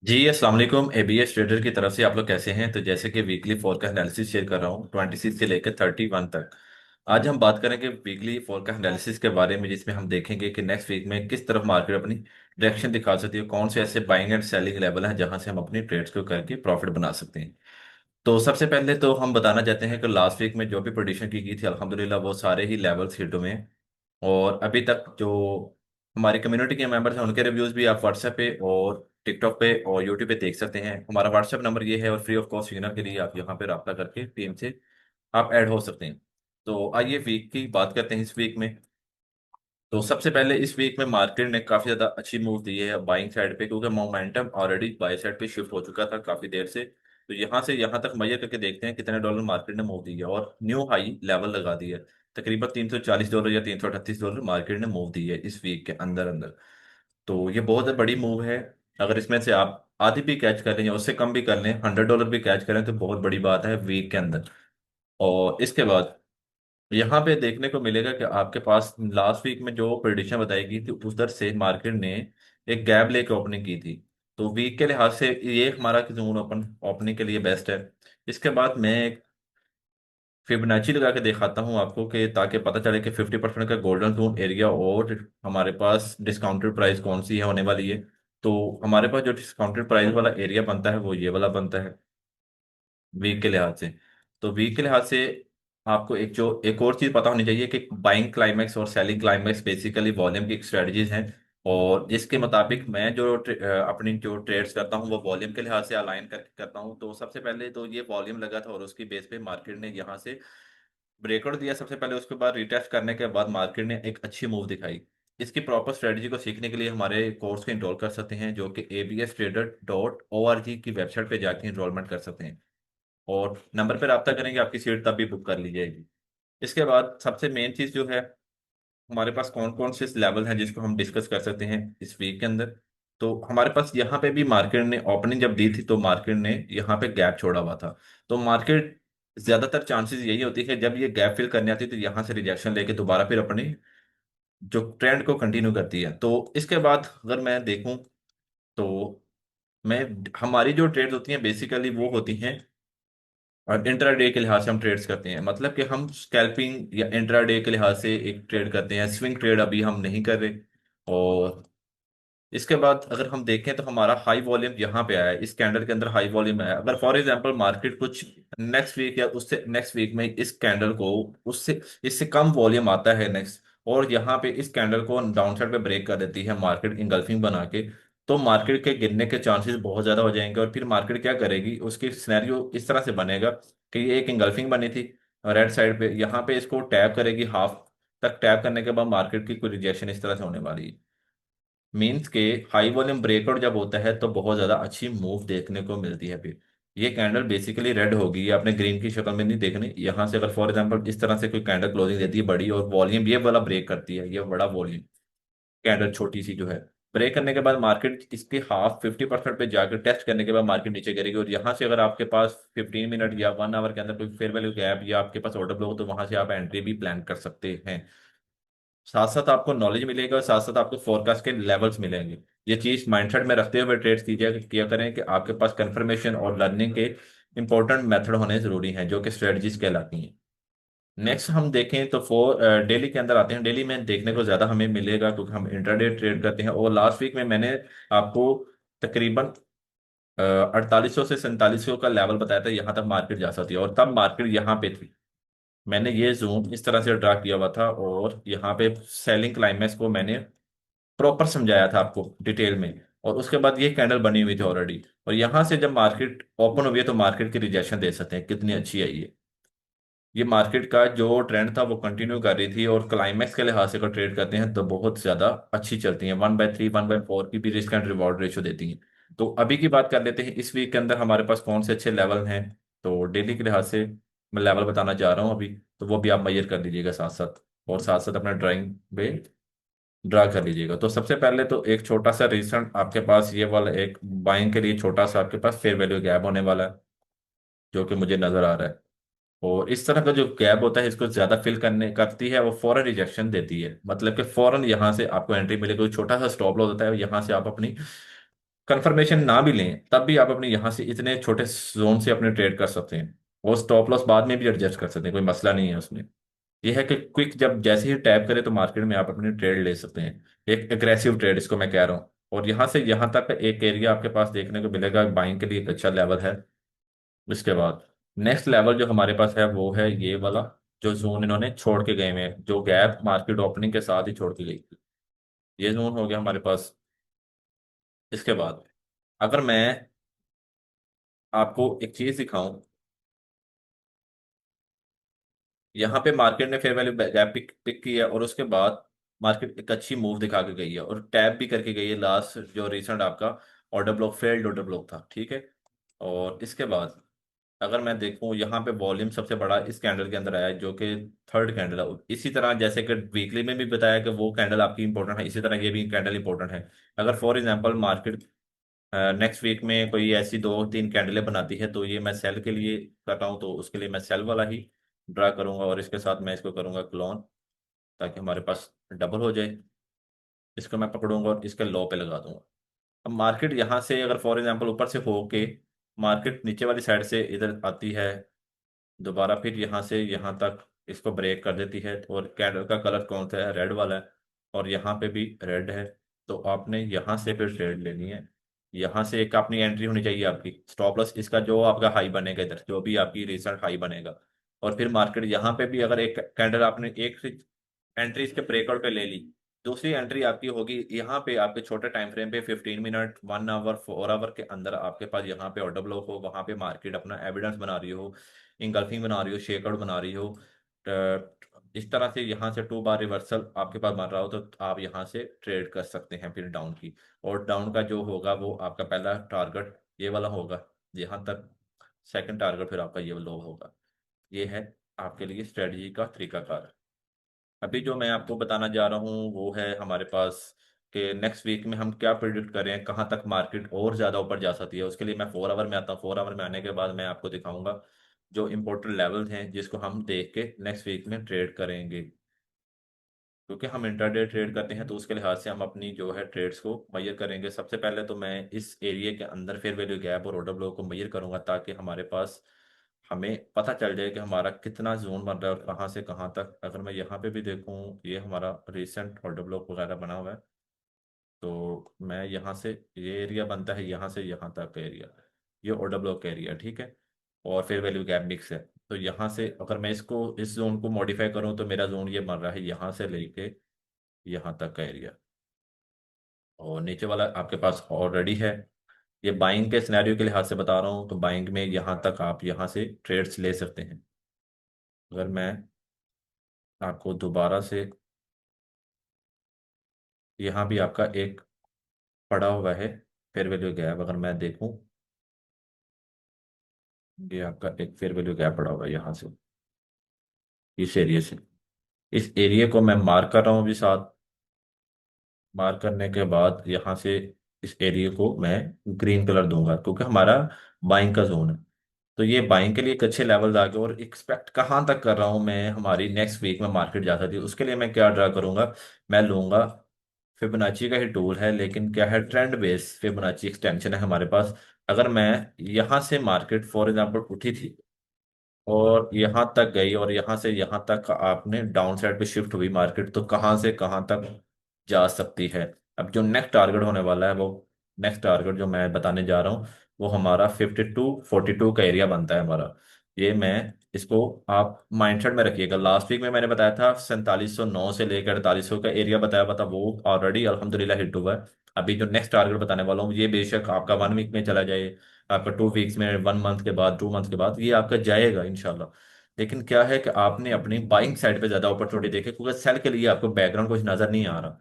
जी अस्सलाम वालेकुम। ABS trader की तरफ से आप लोग कैसे हैं? तो जैसे कि वीकली फोरकास्ट एनालिसिस शेयर कर रहा हूँ 26 से लेकर 31 तक। आज हम बात करेंगे वीकली फोरकास्ट एनालिसिस के बारे में, जिसमें हम देखेंगे कि नेक्स्ट वीक में किस तरफ मार्केट अपनी डायरेक्शन दिखा सकती है, कौन से ऐसे बाइंग एंड सेलिंग लेवल हैं जहां से हम अपनी ट्रेड्स को करके प्रॉफिट बना सकते हैं। तो सबसे पहले तो हम बताना चाहते हैं कि लास्ट वीक में जो भी प्रोडिक्शन की गई थी अल्हम्दुलिल्लाह वो सारे ही लेवल्स हिट हुए हैं। और अभी तक जो हमारी कम्युनिटी के मेंबर्स हैं उनके रिव्यूज भी आप व्हाट्सएप पे और टिकटॉक पे और यूट्यूब पे देख सकते हैं। हमारा व्हाट्सएप नंबर ये है और फ्री ऑफ कॉस्ट सिग्नल के लिए आप यहाँ पे रब्ता करके टीम से आप ऐड हो सकते हैं। तो आइए वीक की बात करते हैं इस वीक में। तो सबसे पहले इस वीक में मार्केट ने काफी ज्यादा अच्छी मूव दी है बाइंग साइड पे, क्योंकि मोमेंटम ऑलरेडी बाय साइड पे शिफ्ट हो चुका था काफी देर से। तो यहाँ से यहाँ तक मेजर करके देखते हैं कितने डॉलर मार्केट ने मूव दी है और न्यू हाई लेवल लगा दी है। तकरीबन $340 या $338 मार्केट ने मूव दी है इस वीक के अंदर अंदर। तो ये बहुत बड़ी मूव है। अगर इसमें से आप आधी भी कैच कर लें या उससे कम भी कर लें, $100 भी कैच करें तो बहुत बड़ी बात है वीक के अंदर। और इसके बाद यहाँ पे देखने को मिलेगा कि आपके पास लास्ट वीक में जो प्रेडिक्शन बताई गई थी उधर से मार्केट ने एक गैप लेके ओपनिंग की थी। तो वीक के लिहाज से ये हमारा जोन ओपन ओपनिंग के लिए बेस्ट है। इसके बाद मैं एक फिबोनाची लगा के दिखाता हूँ आपको कि ताकि पता चले कि 50% का गोल्डन जोन एरिया और हमारे पास डिस्काउंटेड प्राइस कौन सी है होने वाली है। तो हमारे पास जो डिस्काउंटेड प्राइस वाला एरिया बनता है वो ये वाला बनता है वीक के लिहाज से। तो वीक के लिहाज से आपको एक और चीज पता होनी चाहिए कि बाइंग क्लाइमेक्स और सेलिंग क्लाइमेक्स बेसिकली वॉल्यूम की स्ट्रेटजीज हैं। और जिसके मुताबिक मैं अपनी जो ट्रेड्स करता हूँ वो वॉल्यूम के लिहाज से अलाइन करके करता हूँ। तो सबसे पहले तो ये वॉल्यूम लगा था और उसकी बेस पे मार्केट ने यहाँ से ब्रेकआउट दिया सबसे पहले, उसके बाद रिटेस्ट करने के बाद मार्केट ने एक अच्छी मूव दिखाई। इसकी प्रॉपर स्ट्रेटजी को सीखने के लिए हमारे कोर्स को इंस्टॉल कर सकते हैं, जो कि abstrader.org की वेबसाइट पे जाके इनरोलमेंट कर सकते हैं। और नंबर पर रब्ता करेंगे, आपकी सीट तब भी बुक कर ली जाएगी। इसके बाद सबसे मेन चीज जो है, हमारे पास कौन कौन से लेवल हैं जिसको हम डिस्कस कर सकते हैं इस वीक के अंदर। तो हमारे पास यहाँ पे भी मार्केट ने ओपनिंग जब दी थी तो मार्केट ने यहाँ पे गैप छोड़ा हुआ था। तो मार्केट ज्यादातर चांसेस यही होती है जब ये गैप फिल करने आती है तो यहाँ से रिजेक्शन लेके दोबारा फिर अपनी जो ट्रेंड को कंटिन्यू करती है। तो इसके बाद अगर मैं देखूं तो मैं हमारी जो ट्रेड होती हैं बेसिकली वो होती हैं और इंट्राडे के लिहाज से हम ट्रेड्स करते हैं, मतलब कि हम स्कैल्पिंग या इंट्राडे के लिहाज से एक ट्रेड करते हैं, स्विंग ट्रेड अभी हम नहीं कर रहे। और इसके बाद अगर हम देखें तो हमारा हाई वॉल्यूम यहाँ पे आया है, इस कैंडल के अंदर हाई वॉल्यूम आया है। अगर फॉर एग्जांपल मार्केट कुछ नेक्स्ट वीक या उससे नेक्स्ट वीक में इस कैंडल को उससे इससे कम वॉल्यूम आता है नेक्स्ट, और यहाँ पे इस कैंडल को डाउन साइड पे ब्रेक कर देती है मार्केट इंगल्फिंग बना के, तो मार्केट के गिरने के चांसेस बहुत ज्यादा हो जाएंगे। और फिर मार्केट क्या करेगी, उसकी सिनेरियो इस तरह से बनेगा कि ये एक इंगल्फिंग बनी थी रेड साइड पे, यहाँ पे इसको टैप करेगी हाफ तक, टैप करने के बाद मार्केट की कोई रिजेक्शन इस तरह से होने वाली है। मीन्स के हाई वॉल्यूम ब्रेकआउट जब होता है तो बहुत ज्यादा अच्छी मूव देखने को मिलती है। फिर ये कैंडल बेसिकली रेड होगी, ये आपने ग्रीन की शक्ल में नहीं देखनी। यहाँ से अगर फॉर एग्जांपल इस तरह से कोई कैंडल क्लोजिंग देती है बड़ी और वॉल्यूम ये वाला ब्रेक करती है, ये बड़ा वॉल्यूम कैंडल छोटी सी जो है, ब्रेक करने के बाद मार्केट इसके हाफ 50% पे जाकर टेस्ट करने के बाद मार्केट नीचे गिरेगी। और यहाँ से अगर आपके पास 15 मिनट या 1 आवर के अंदर कोई फेयर वैल्यू गैप या आपके पास ऑर्डर ब्लॉक हो तो वहां से आप एंट्री भी प्लान कर सकते हैं। साथ साथ आपको नॉलेज मिलेगा और साथ साथ आपको फोरकास्ट के लेवल्स मिलेंगे। ये चीज माइंडसेट में रखते हुए ट्रेड्स कीजिए, किया करें कि आपके पास कंफर्मेशन और लर्निंग के इंपॉर्टेंट मेथड होने जरूरी हैं जो कि स्ट्रेटजीज कहलाती हैं। नेक्स्ट हम देखें तो डेली के अंदर आते हैं। डेली में देखने को ज्यादा हमें मिलेगा क्योंकि हम इंट्राडे ट्रेड करते हैं, और लास्ट वीक में मैंने आपको तकरीबन 4800 से 4700 का लेवल बताया था यहाँ तक मार्केट जा सकती है, और तब मार्केट यहाँ पे थी। मैंने ये जोन इस तरह से ड्रा किया हुआ था और यहाँ पे सेलिंग क्लाइमेक्स को मैंने प्रॉपर समझाया था आपको डिटेल में। और उसके बाद ये कैंडल बनी हुई थी ऑलरेडी, और यहाँ से जब मार्केट ओपन हुई है तो मार्केट की रिजेक्शन दे सकते हैं कितनी अच्छी है ये मार्केट का जो ट्रेंड था वो कंटिन्यू कर रही थी। और क्लाइमेक्स के लिहाज से अगर ट्रेड करते हैं तो बहुत ज्यादा अच्छी चलती हैं, 1/3 1/4 की भी रिस्क एंड रिवॉर्ड रेशो देती हैं। तो अभी की बात कर लेते हैं इस वीक के अंदर हमारे पास कौन से अच्छे लेवल हैं। तो डेली के लिहाज से मैं लेवल बताना जा रहा हूँ अभी, तो वो भी आप मेजर कर लीजिएगा साथ साथ, और साथ साथ अपना ड्राइंग पे ड्रा कर लीजिएगा। तो सबसे पहले तो एक छोटा सा रिसेंट आपके पास ये वाला एक बाइंग के लिए छोटा सा आपके पास फेयर वैल्यू गैप होने वाला है जो कि मुझे नजर आ रहा है। और इस तरह का जो गैप होता है इसको ज्यादा फिल करने करती है वो फौरन रिजेक्शन देती है, मतलब कि फौरन यहाँ से आपको एंट्री मिलेगी। कोई छोटा सा स्टॉप लॉस होता है, यहाँ से आप अपनी कंफर्मेशन ना भी लें तब भी आप अपने यहाँ से इतने छोटे जोन से अपने ट्रेड कर सकते हैं। और स्टॉप लॉस बाद में भी एडजस्ट कर सकते हैं, कोई मसला नहीं है उसमें। यह है कि क्विक जब जैसे ही टैप करें तो मार्केट में आप अपनी ट्रेड ले सकते हैं। एक एग्रेसिव ट्रेड इसको मैं कह रहा हूँ। और यहाँ से यहाँ तक एक एरिया आपके पास देखने को मिलेगा, बाइंग के लिए एक अच्छा लेवल है। इसके बाद नेक्स्ट लेवल जो हमारे पास है वो है ये वाला, जो जोन इन्होंने छोड़ के गए हुए हैं, जो गैप मार्केट ओपनिंग के साथ ही छोड़ के गई थी। ये जोन हो गया हमारे पास। इसके बाद अगर मैं आपको एक चीज दिखाऊं, यहाँ पे मार्केट ने fair value gap pick pick किया और उसके बाद मार्केट एक अच्छी मूव दिखा के गई है और टैप भी करके गई है। लास्ट जो रिसेंट आपका order block, failed order block था, ठीक है। और इसके बाद अगर मैं देखूं यहाँ पे वॉल्यूम सबसे बड़ा इस कैंडल के अंदर आया है, जो कि थर्ड कैंडल है। इसी तरह जैसे कि वीकली में भी बताया कि वो कैंडल आपकी इंपॉर्टेंट है, इसी तरह ये भी कैंडल इंपॉर्टेंट है। अगर for example market next week में कोई ऐसी दो तीन कैंडलें बनाती है तो ये मैं सेल के लिए कर रहा हूँ, तो उसके लिए मैं सेल वाला ही ड्रा करूंगा और इसके साथ मैं इसको करूंगा क्लोन, ताकि हमारे पास डबल हो जाए। इसको मैं पकड़ूंगा और इसके लो पे लगा दूंगा। अब मार्केट यहाँ से अगर फॉर एग्जांपल ऊपर से होके मार्केट नीचे वाली साइड से इधर आती है, दोबारा फिर यहाँ से यहाँ तक इसको ब्रेक कर देती है, और कैंडल का कलर कौन सा है, रेड वाला है, और यहाँ पे भी रेड है। तो आपने यहाँ से फिर ट्रेड लेनी है। यहाँ से एक अपनी एंट्री होनी चाहिए आपकी स्टॉप लॉस, इसका जो आपका हाई बनेगा इधर, जो भी आपकी रिसेंट हाई बनेगा। और फिर मार्केट यहाँ पे भी अगर एक कैंडल आपने एक एंट्री इसके ब्रेकआउट पे ले ली, दूसरी एंट्री आपकी होगी यहाँ पे आपके छोटे टाइम फ्रेम पे 15 मिनट, 1 आवर, 4 आवर के अंदर आपके पास यहाँ पे ऑर्डर ब्लॉक हो, वहां पे मार्केट अपना एविडेंस बना रही हो, इंगल्फिंग बना रही हो, शेकआउट बना रही हो। इस तरह से यहाँ से 2 बार रिवर्सल आपके पास बन रहा हो तो आप यहाँ से ट्रेड कर सकते हैं फिर डाउन की। और डाउन का जो होगा वो आपका पहला टारगेट ये वाला होगा यहाँ तक, सेकंड टारगेट फिर आपका ये लो होगा। ये है आपके लिए स्ट्रेटजी का तरीकाकार। अभी जो मैं आपको बताना जा रहा हूँ वो है हमारे पास कि नेक्स्ट वीक में हम क्या प्रिडिक्ट करें, कहाँ तक मार्केट और ज़्यादा ऊपर जा सकती है। उसके लिए मैं 4 आवर में आता हूँ। 4 आवर में आने के बाद मैं आपको दिखाऊंगा जो इंपॉर्टेंट लेवल्स हैं जिसको हम देख के नेक्स्ट वीक में ट्रेड करेंगे। क्योंकि हम इंट्राडे ट्रेड करते हैं तो उसके लिहाज से हम अपनी जो है ट्रेड्स को मेजर करेंगे। सबसे पहले तो मैं इस एरिया के अंदर फेयर वैल्यू गैप और ऑर्डर ब्लॉक को मेजर करूंगा, ताकि हमारे पास हमें पता चल जाए कि हमारा कितना जोन बन रहा है और कहाँ से कहाँ तक। अगर मैं यहाँ पे भी देखूँ, ये हमारा रिसेंट ऑर्डर ब्लॉक वगैरह बना हुआ है, तो मैं यहाँ से ये एरिया बनता है, यहाँ से यहाँ तक का एरिया, ये ऑर्डर ब्लॉक एरिया, ठीक है। और फिर वैल्यू गैप मिक्स है। तो यहाँ से अगर मैं इसको इस जोन को मॉडिफाई करूँ तो मेरा जोन ये बन रहा है यहाँ से लेके यहाँ तक का एरिया। और नीचे वाला आपके पास ऑलरेडी है। ये बाइंग के सिनेरियो के लिहाज से बता रहा हूँ, तो बाइंग में यहाँ तक आप यहाँ से ट्रेड्स ले सकते हैं। अगर मैं आपको दोबारा से, यहाँ भी आपका एक पड़ा हुआ है फेयर वैल्यू गैप, अगर मैं देखूं, ये आपका एक फेयर वैल्यू गैप पड़ा हुआ है यहाँ से, इस एरिया से। इस एरिया को मैं मार्क कर रहा हूँ अभी साथ। मार्क करने के बाद यहाँ से इस एरिया को मैं ग्रीन कलर दूंगा, क्योंकि हमारा बाइंग का जोन है। तो ये बाइंग के लिए एक अच्छे लेवल आ गए। और एक्सपेक्ट कहाँ तक कर रहा हूँ मैं हमारी नेक्स्ट वीक में मार्केट जा सकती है, उसके लिए मैं क्या ड्रा करूंगा, मैं लूंगा फिबोनाची का ही टूल है, लेकिन क्या है, ट्रेंड बेस फिबोनाची एक्सटेंशन है हमारे पास। अगर मैं यहाँ से मार्केट फॉर एग्जांपल उठी थी और यहाँ तक गई और यहाँ से यहाँ तक आपने डाउन साइड पे शिफ्ट हुई मार्केट, तो कहाँ से कहाँ तक जा सकती है। अब जो नेक्स्ट टारगेट होने वाला है वो, नेक्स्ट टारगेट जो मैं बताने जा रहा हूँ वो हमारा 52-42 का एरिया बनता है हमारा। ये मैं इसको आप माइंडसेट में रखिएगा। लास्ट वीक में मैंने बताया था 4709 से लेकर 4800 का एरिया बताया था, वो ऑलरेडी अल्हम्दुलिल्लाह हिट हुआ है। अभी जो नेक्स्ट टारगेट बताने वाला हूँ ये बेशक आपका 1 वीक में चला जाए, आपका 2 वीक्स में, 1 मंथ के बाद, 2 मंथ के बाद, ये आपका जाएगा इंशाल्लाह। लेकिन क्या है कि आपने अपनी बाइंग साइड पे ज्यादा अपॉर्चुनिटी देखे, क्योंकि सेल के लिए आपको बैकग्राउंड कुछ नजर नहीं आ रहा।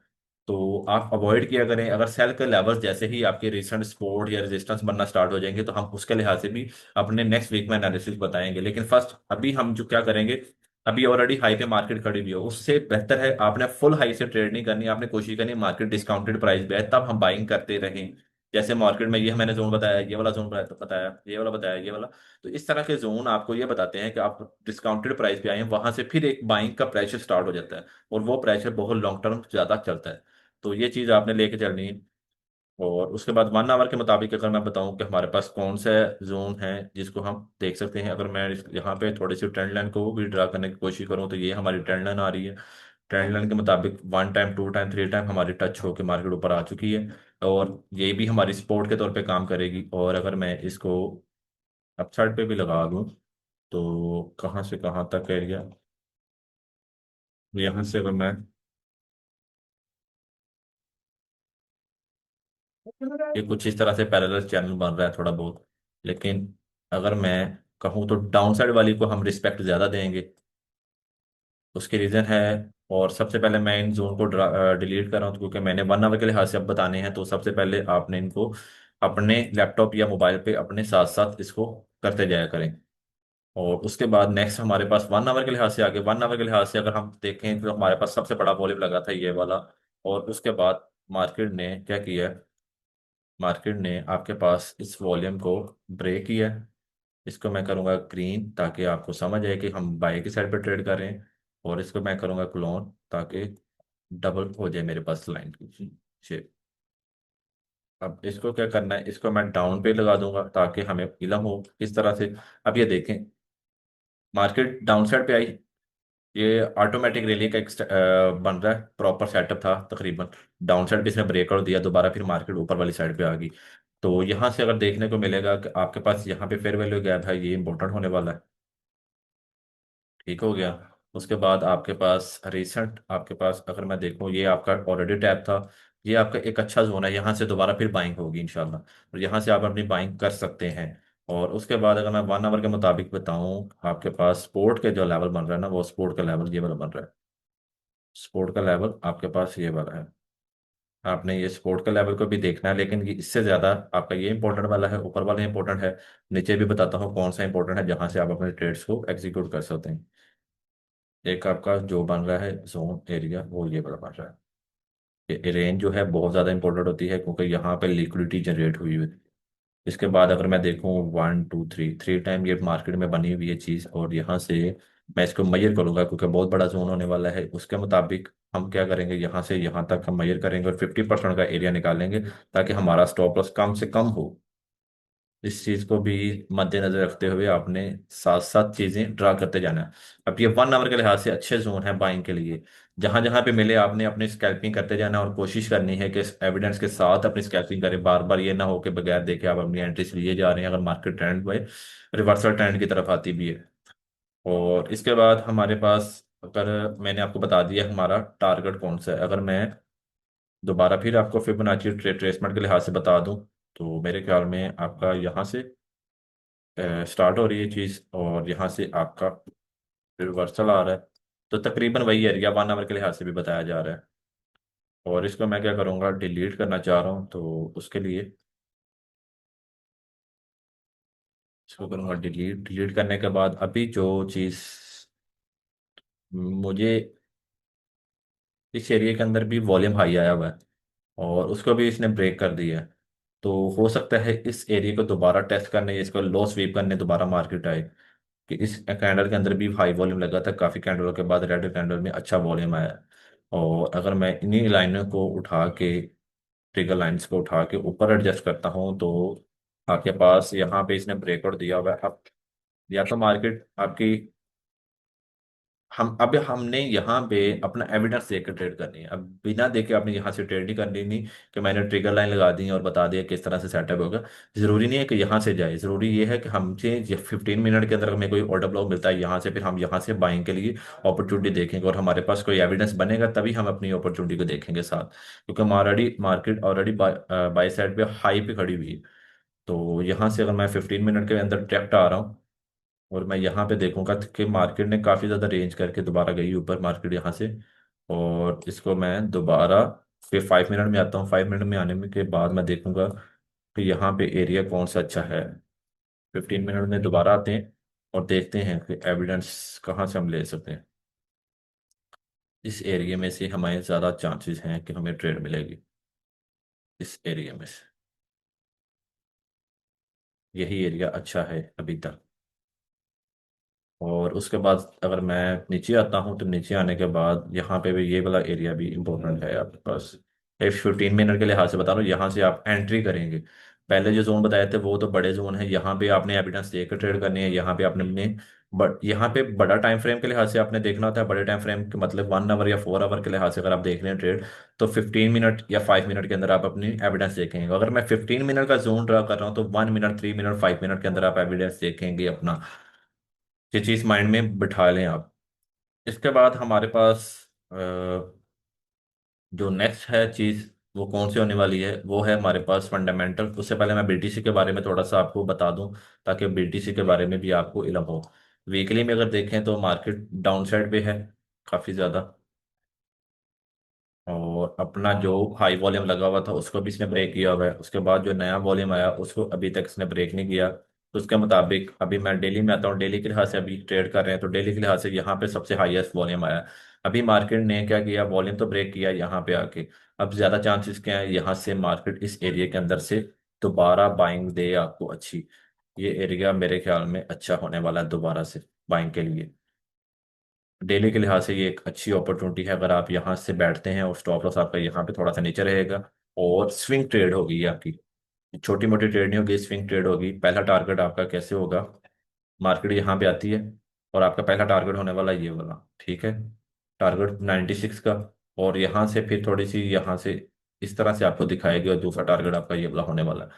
तो आप अवॉइड किया करें। अगर सेल के लेवल्स जैसे ही आपके रिसेंट सपोर्ट या रेजिस्टेंस बनना स्टार्ट हो जाएंगे तो हम उसके लिहाज से भी अपने नेक्स्ट वीक में एनालिसिस बताएंगे। लेकिन फर्स्ट अभी हम जो क्या करेंगे, अभी ऑलरेडी हाई पे मार्केट खड़ी हुई है, उससे बेहतर है आपने फुल हाई से ट्रेड नहीं करनी, आपने कोशिश करनी मार्केट डिस्काउंटेड प्राइस पे है तब हम बाइंग करते रहें। जैसे मार्केट में ये मैंने जोन बताया, ये वाला जोन बताया, ये वाला बताया, ये वाला। तो इस तरह के जोन आपको ये बताते हैं कि आप डिस्काउंटेड प्राइस पे आए, वहां से फिर एक बाइंग का प्रेशर स्टार्ट हो जाता है, और वो प्रेशर बहुत लॉन्ग टर्म ज्यादा चलता है। तो ये चीज आपने लेके चलनी है। और उसके बाद 1 आवर के मुताबिक अगर मैं बताऊं कि हमारे पास कौन सा जोन है जिसको हम देख सकते हैं, अगर मैं यहाँ पे थोड़ी सी ट्रेंड लाइन को भी ड्रा करने की कोशिश करूँ तो ये हमारी ट्रेंड लाइन आ रही है। ट्रेंड लाइन के मुताबिक 1 टाइम, 2 टाइम, 3 टाइम हमारी टच होकर मार्केट ऊपर आ चुकी है। और ये भी हमारी सपोर्ट के तौर पे काम करेगी। और अगर मैं इसको अपसाइड पे भी लगा दूं तो कहाँ से कहाँ तक एरिया, यहाँ से अगर मैं, ये कुछ इस तरह से पैरेलल चैनल बन रहा है थोड़ा बहुत। लेकिन अगर मैं कहूँ तो डाउन साइड वाली को हम रिस्पेक्ट ज़्यादा देंगे। उसके रीज़न है। और सबसे पहले मैं इन जोन को डिलीट कर रहा हूँ क्योंकि मैंने 1 आवर के लिहाज से अब बताने हैं। तो सबसे पहले आपने इनको अपने लैपटॉप या मोबाइल पे अपने साथ साथ इसको करते जाया करें। और उसके बाद नेक्स्ट हमारे पास 1 आवर के लिहाज से, आगे 1 आवर के लिहाज से अगर हम देखें तो हमारे पास सबसे बड़ा वॉल्यूम लगा था ये वाला। और उसके बाद मार्केट ने क्या किया, मार्केट ने आपके पास इस वॉल्यूम को ब्रेक किया। इसको मैं करूंगा ग्रीन ताकि आपको समझ आए कि हम बाई की साइड पर ट्रेड कर रहे हैं। और इसको मैं करूंगा क्लोन ताकि डबल हो जाए मेरे पास लाइन की शेप। अब इसको क्या करना है, इसको मैं डाउन पे लगा दूंगा ताकि हमें इलम हो इस तरह से। अब ये देखें, मार्केट डाउन साइड पे आई। ये ऑटोमेटिक रैली का एक बन रहा है, प्रॉपर सेटअप था तकरीबन। डाउन साइड पे इसने ब्रेकआउट दिया, दोबारा फिर मार्केट ऊपर वाली साइड पे आ गई। तो यहाँ से अगर देखने को मिलेगा कि आपके पास यहाँ पे फेयर वैल्यू गैप है, ये इंपॉर्टेंट होने वाला है। ठीक हो गया। उसके बाद आपके पास रिसेंट, आपके पास अगर मैं देखूँ ये आपका ऑलरेडी टैप था। ये आपका एक अच्छा जोन है, यहाँ से दोबारा फिर बाइंग होगी इंशाल्लाह। और यहाँ से आप अपनी बाइंग कर सकते हैं। और उसके बाद अगर मैं 1 आवर के मुताबिक बताऊँ, आपके पास सपोर्ट के जो लेवल बन रहा है ना, वो सपोर्ट का लेवल ये वाला बन रहा है। सपोर्ट का लेवल आपके पास ये वाला है। आपने ये सपोर्ट का लेवल को भी देखना है, लेकिन ये इससे ज़्यादा आपका ये इंपॉर्टेंट वाला है, ऊपर वाला इंपॉर्टेंट है। नीचे भी बताता हूँ कौन सा इंपॉर्टेंट है जहाँ से आप अपने ट्रेड्स को एग्जीक्यूट कर सकते हैं। एक आपका जो बन रहा है जोन एरिया, वो ये बड़ा बन रहा है। ये रेंज जो है बहुत ज़्यादा इंपॉर्टेंट होती है क्योंकि यहाँ पे लिक्विडिटी जनरेट हुई हुई है। इसके बाद अगर मैं देखूँ 1 2 3, 3 टाइम ये मार्केट में बनी हुई है चीज़। और यहाँ से मैं इसको मेजर करूंगा क्योंकि बहुत बड़ा जोन होने वाला है। उसके मुताबिक हम क्या करेंगे, यहाँ से यहाँ तक हम मेजर करेंगे और 50% का एरिया निकालेंगे ताकि हमारा स्टॉप लॉस कम से कम हो। इस चीज को भी मद्देनजर रखते हुए आपने साथ साथ चीजें ड्रा करते जाना है। अब ये 1 आवर के लिहाज से अच्छे जोन है बाइंग के लिए। जहां जहां पे मिले आपने अपनी स्कैल्पिंग करते जाना और कोशिश करनी है कि एविडेंस के साथ अपनी स्कैल्पिंग करें। बार बार ये ना हो कि बगैर देखे आप अपनी एंट्रीज लिए जा रहे हैं, अगर मार्केट ट्रेंड में रिवर्सल ट्रेंड की तरफ आती भी है। और इसके बाद हमारे पास, अगर मैंने आपको बता दिया हमारा टारगेट कौन सा है, अगर मैं दोबारा फिर आपको फिबोनाची ट्रेसमेंट के लिहाज से बता दूं तो मेरे ख्याल में आपका यहाँ से स्टार्ट हो रही है चीज़ और यहाँ से आपका रिवर्सल आ रहा है। तो तकरीबन वही एरिया 1 आवर के लिहाज से भी बताया जा रहा है। और इसको मैं क्या करूँगा, डिलीट करना चाह रहा हूँ तो उसके लिए इसको करूँगा डिलीट। डिलीट करने के बाद अभी जो चीज़ मुझे, इस एरिया के अंदर भी वॉल्यूम हाई आया हुआ है और उसको भी इसने ब्रेक कर दिया है। तो हो सकता है इस एरिया को दोबारा टेस्ट करने, इसको लो स्वीप करने दोबारा मार्केट आए। कि इस कैंडल के अंदर भी हाई वॉल्यूम लगा था, काफ़ी कैंडलों के बाद रेड कैंडल में अच्छा वॉल्यूम आया। और अगर मैं इन्हीं लाइनों को उठा के, ट्रिगर लाइंस को उठा के ऊपर एडजस्ट करता हूँ तो आपके पास यहाँ पे इसने ब्रेकआउट दिया हुआ है। अब या तो मार्केट आपकी, हम अब हमने यहाँ पे अपना एविडेंस देकर ट्रेड करनी है। अब बिना देखे आपने यहाँ से ट्रेड नहीं करनी, नहीं कि मैंने ट्रिगर लाइन लगा दी और बता दिया किस तरह से सेटअप होगा। जरूरी नहीं है कि यहाँ से जाए, जरूरी ये है कि हमसे 15 मिनट के अंदर हमें कोई ऑर्डर ब्लॉक मिलता है यहाँ से, फिर हम यहाँ से बाइंग के लिए अपॉर्चुनिटी देखेंगे और हमारे पास कोई एविडेंस बनेगा तभी हम अपनी अपॉर्चुनिटी को देखेंगे साथ। क्योंकि हमारी मार्केट ऑलरेडी बाई साइड पे हाई पे खड़ी हुई है। तो यहाँ से अगर मैं 15 मिनट के अंदर ट्रैक्ट आ रहा हूँ और मैं यहाँ पे देखूंगा कि मार्केट ने काफ़ी ज़्यादा रेंज करके दोबारा गई ऊपर मार्केट यहाँ से। और इसको मैं दोबारा फिर 5 मिनट में आता हूँ। 5 मिनट में आने में के बाद मैं देखूंगा कि यहाँ पे एरिया कौन सा अच्छा है। 15 मिनट में दोबारा आते हैं और देखते हैं कि एविडेंस कहाँ से हम ले सकते हैं। इस एरिया में से हमारे ज़्यादा चांसेस हैं कि हमें ट्रेड मिलेगी, इस एरिया में से यही एरिया अच्छा है अभी तक। और उसके बाद अगर मैं नीचे आता हूँ तो नीचे आने के बाद यहाँ पे भी ये वाला एरिया भी इम्पोर्टेंट है आपके पास। एक 15 मिनट के लिहाज से बता रहा हूँ, यहाँ से आप एंट्री करेंगे। पहले जो जोन बताए थे वो तो बड़े जोन है, यहाँ पे आपने एविडेंस देकर ट्रेड करनी है, यहाँ पे आपने अपने बट यहाँ पे बड़ा टाइम फ्रेम के लिहाज से आपने देखना होता है। बड़े टाइम फ्रेम के मतलब 1 आवर या 4 आवर के लिहाज से अगर आप देख रहे हैं ट्रेड, तो 15 मिनट या 5 मिनट के अंदर आप अपनी एविडेंस देखेंगे। अगर मैं 15 मिनट का जोन ड्रा कर रहा हूँ तो 1 मिनट, 3 मिनट, 5 मिनट के अंदर आप एविडेंस देखेंगे अपना। ये चीज़ माइंड में बिठा लें आप। इसके बाद हमारे पास जो नेक्स्ट है चीज़, वो कौन सी होने वाली है, वो है हमारे पास फंडामेंटल। उससे पहले मैं बीटीसी के बारे में थोड़ा सा आपको बता दूं, ताकि बीटीसी के बारे में भी आपको इल्म हो। वीकली में अगर देखें तो मार्केट डाउन साइड पे है काफ़ी ज़्यादा, और अपना जो हाई वॉल्यूम लगा हुआ था उसको भी इसने ब्रेक किया हुआ है। उसके बाद जो नया वॉल्यूम आया उसको अभी तक इसने ब्रेक नहीं किया। तो उसके मुताबिक अभी मैं डेली में आता हूँ, डेली के लिहाज से अभी ट्रेड कर रहे हैं, तो डेली के लिहाज से यहाँ पे सबसे हाईएस्ट वॉल्यूम आया। अभी मार्केट ने क्या किया, वॉल्यूम तो ब्रेक किया यहाँ पे आके। अब ज़्यादा चांसेस क्या है, यहाँ से मार्केट इस एरिया के अंदर से दोबारा बाइंग दे आपको अच्छी। ये एरिया मेरे ख्याल में अच्छा होने वाला है दोबारा से बाइंग के लिए। डेली के लिहाज से ये एक अच्छी अपॉर्चुनिटी है। अगर आप यहाँ से बैठते हैं और स्टॉप लॉस आपका यहाँ पे थोड़ा सा नीचे रहेगा, और स्विंग ट्रेड होगी ये आपकी, छोटी मोटी ट्रेड नहीं होगी, स्विंग ट्रेड होगी। पहला टारगेट आपका कैसे होगा, मार्केट यहाँ पे आती है और आपका पहला टारगेट होने वाला ये वाला, ठीक है, टारगेट 96 का। और यहाँ से फिर थोड़ी सी यहाँ से इस तरह से आपको दिखाएगी, और दूसरा टारगेट आपका ये वाला होने वाला है।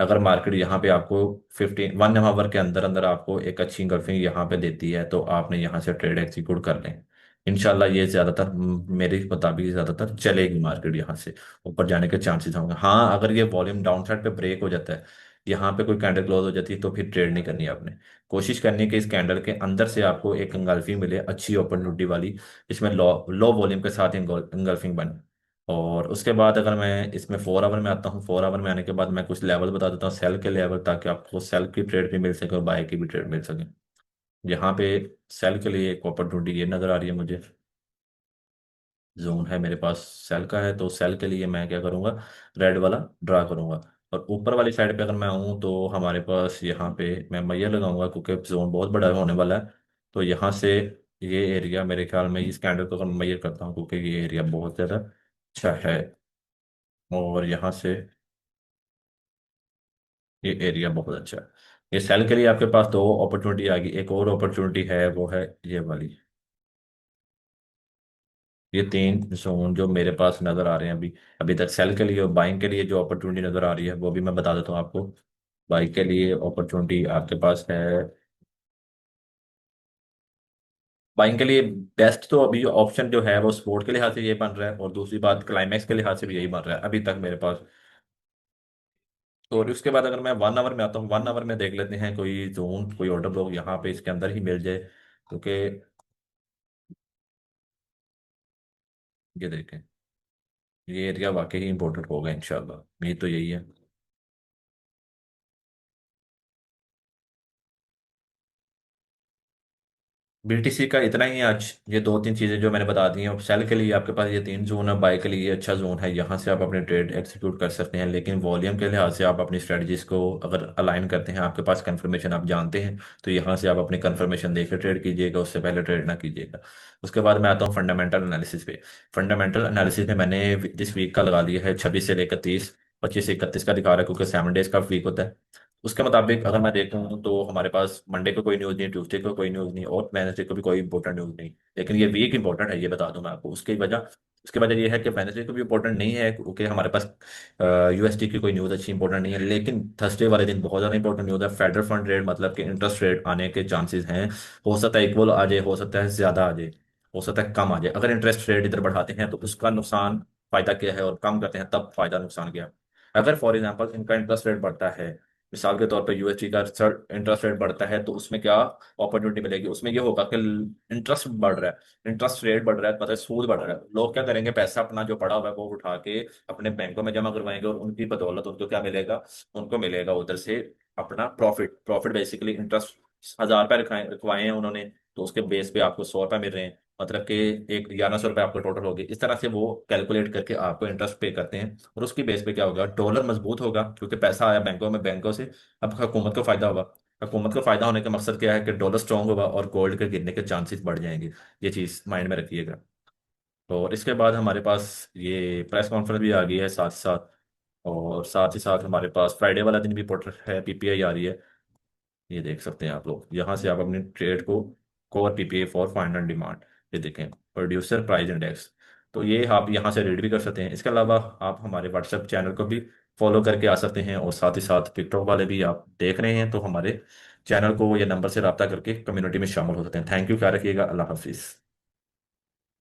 अगर मार्केट यहाँ पे आपको 1 आवर के अंदर अंदर आपको एक अच्छी इंगल्फिंग यहाँ पे देती है, तो आपने यहाँ से ट्रेड एग्जीक्यूट कर लें। इंशाल्लाह ये ज़्यादातर मेरे मुताबिक ज़्यादातर चलेगी मार्केट, यहाँ से ऊपर जाने के चांसेस होंगे। हाँ, अगर ये वॉल्यूम डाउन साइड पे ब्रेक हो जाता है, यहाँ पे कोई कैंडल क्लोज हो जाती है, तो फिर ट्रेड नहीं करनी है आपने। कोशिश करनी है कि इस कैंडल के अंदर से आपको एक इंगल्फिंग मिले अच्छी अपॉर्चुनिटी वाली, इसमें लो लो वॉल्यूम के साथ इंगल्फिंग बने। और उसके बाद अगर मैं इसमें 4 आवर में आता हूँ, 4 आवर में आने के बाद मैं कुछ लेवल बता देता हूँ सेल के लेवल, ताकि आपको सेल की ट्रेड भी मिल सके और बाय की भी ट्रेड मिल सके। यहाँ पे सेल के लिए एक अपॉर्चुनिटी ये नज़र आ रही है मुझे, जोन है मेरे पास सेल का है, तो सेल के लिए मैं क्या करूँगा, रेड वाला ड्रा करूँगा। और ऊपर वाली साइड पे अगर मैं आऊँ तो हमारे पास यहाँ पे मैं मैयर लगाऊंगा, क्योंकि जोन बहुत बड़ा होने वाला है। तो यहाँ से ये एरिया मेरे ख्याल में इस कैंडल को अगर मैं मैयर करता हूँ, क्योंकि ये एरिया बहुत ज़्यादा अच्छा है। और यहाँ से ये एरिया बहुत अच्छा है। ये सेल के लिए आपके पास दो अपॉर्चुनिटी आ गई, एक और अपॉर्चुनिटी है वो है ये वाली। ये तीन जोन जो मेरे पास नज़र आ रहे हैं अभी अभी तक सेल के लिए और बाइंग के लिए जो अपॉर्चुनिटी नज़र आ रही है, वो भी मैं बता देता हूँ आपको। बाइंग के लिए अपॉर्चुनिटी आपके पास है, बाइंग के लिए बेस्ट तो अभी ऑप्शन जो है वो स्पोर्ट के लिहाज से ये बन रहा है, और दूसरी बात क्लाइमैक्स के लिहाज से भी यही बन रहा है अभी तक मेरे पास। तो और उसके बाद अगर मैं 1 आवर में आता हूँ, 1 आवर में देख लेते हैं कोई जोन, कोई ऑर्डर ब्लॉक यहाँ पे इसके अंदर ही मिल जाए, क्योंकि ये देखें, ये एरिया वाकई ही इंपॉर्टेंट होगा इंशाल्लाह, ये तो यही है। बीटीसी का इतना ही आज, ये दो तीन चीज़ें जो मैंने बता दी हैं। सेल के लिए आपके पास ये तीन जोन है, बाय के लिए ये अच्छा जोन है, यहाँ से आप अपने ट्रेड एक्जीक्यूट कर सकते हैं। लेकिन वॉल्यूम के लिहाज से आप अपनी स्ट्रेटजीज को अगर अलाइन करते हैं, आपके पास कंफर्मेशन आप जानते हैं, तो यहाँ से आप अपनी कंफर्मेशन देकर ट्रेड कीजिएगा, उससे पहले ट्रेड ना कीजिएगा। उसके बाद मैं आता हूँ फंडामेंटल एनालिसिस पे। फंडामेंटल एनालिसिस में मैंने दिस वीक का लगा दिया है 26 से लेकर 30, 25 से 31 का दिखा रहा है, क्योंकि 7 डेज का वीक होता है। उसके मुताबिक अगर मैं देखूं तो हमारे पास मंडे को कोई न्यूज़ नहीं, ट्यूसडे को कोई न्यूज़ नहीं, और वेडनेसडे को भी कोई इंपॉर्टेंट न्यूज़ नहीं। लेकिन ये वीक इंपॉर्टेंट है, ये बता दूं मैं आपको उसकी वजह। उसकी वजह ये है कि वेडनेसडे को भी इंपॉर्टेंट नहीं है, क्योंकि हमारे पास यूएसडी की कोई न्यूज़ अच्छी इंपॉर्टेंट नहीं है। लेकिन थर्सडे वाले दिन बहुत ज़्यादा इंपॉर्टेंट न्यूज़ है, फेडरल फंड रेट, मतलब कि इंटरेस्ट रेट आने के चांसेस हैं। हो सकता है इक्वल आ जाए, हो सकता है ज़्यादा आ जाए, हो सकता है कम आ जाए। अगर इंटरेस्ट रेट इधर बढ़ाते हैं तो उसका नुकसान, फायदा क्या है, और कम करते हैं तब फायदा नुकसान क्या है। अगर फॉर एग्जांपल इनका इंटरेस्ट रेट बढ़ता है, मिसाल के तौर पे यूएसडी का इंटरेस्ट रेट बढ़ता है, तो उसमें क्या अपॉर्चुनिटी मिलेगी, उसमें ये होगा कि इंटरेस्ट बढ़ रहा है, इंटरेस्ट रेट बढ़ रहा है, मतलब सूद बढ़ रहा है। लोग क्या करेंगे, पैसा अपना जो पड़ा हुआ है वो उठा के अपने बैंकों में जमा करवाएंगे, और उनकी बदौलत उनको क्या मिलेगा, उनको मिलेगा उधर से अपना प्रॉफिट। प्रॉफिट बेसिकली इंटरेस्ट 1,000 रुपये रखवाए हैं उन्होंने, तो उसके बेस पे आपको 100 रुपये मिल रहे हैं, मतलब कि एक 1100 रुपये आपको टोटल हो गए। इस तरह से वो कैलकुलेट करके आपको इंटरेस्ट पे करते हैं, और उसकी बेस पे क्या होगा, डॉलर मजबूत होगा, क्योंकि पैसा आया बैंकों में, बैंकों से अब हुकूमत को फायदा होगा। हुकूमत को फायदा होने का मकसद क्या है कि डॉलर स्ट्रांग होगा और गोल्ड के गिरने के चांसेस बढ़ जाएंगे। ये चीज़ माइंड में रखिएगा। और इसके बाद हमारे पास ये प्रेस कॉन्फ्रेंस भी आ गई है साथ साथ। और साथ ही साथ हमारे पास फ्राइडे वाला दिन भी पुट है, पीपीआई आ रही है। ये देख सकते हैं आप लोग, यहाँ से आप अपने ट्रेड को, core PPA for final demand, ये देखें, प्रोड्यूसर प्राइस इंडेक्स। तो ये आप यहाँ से रीड भी कर सकते हैं। इसके अलावा आप हमारे व्हाट्सएप चैनल को भी फॉलो करके आ सकते हैं, और साथ ही साथ टिकटॉक वाले भी आप देख रहे हैं तो हमारे चैनल को या नंबर से रब्ता करके कम्युनिटी में शामिल हो सकते हैं। थैंक यू, ख्याल रखिएगा, अल्लाह हाफिज़।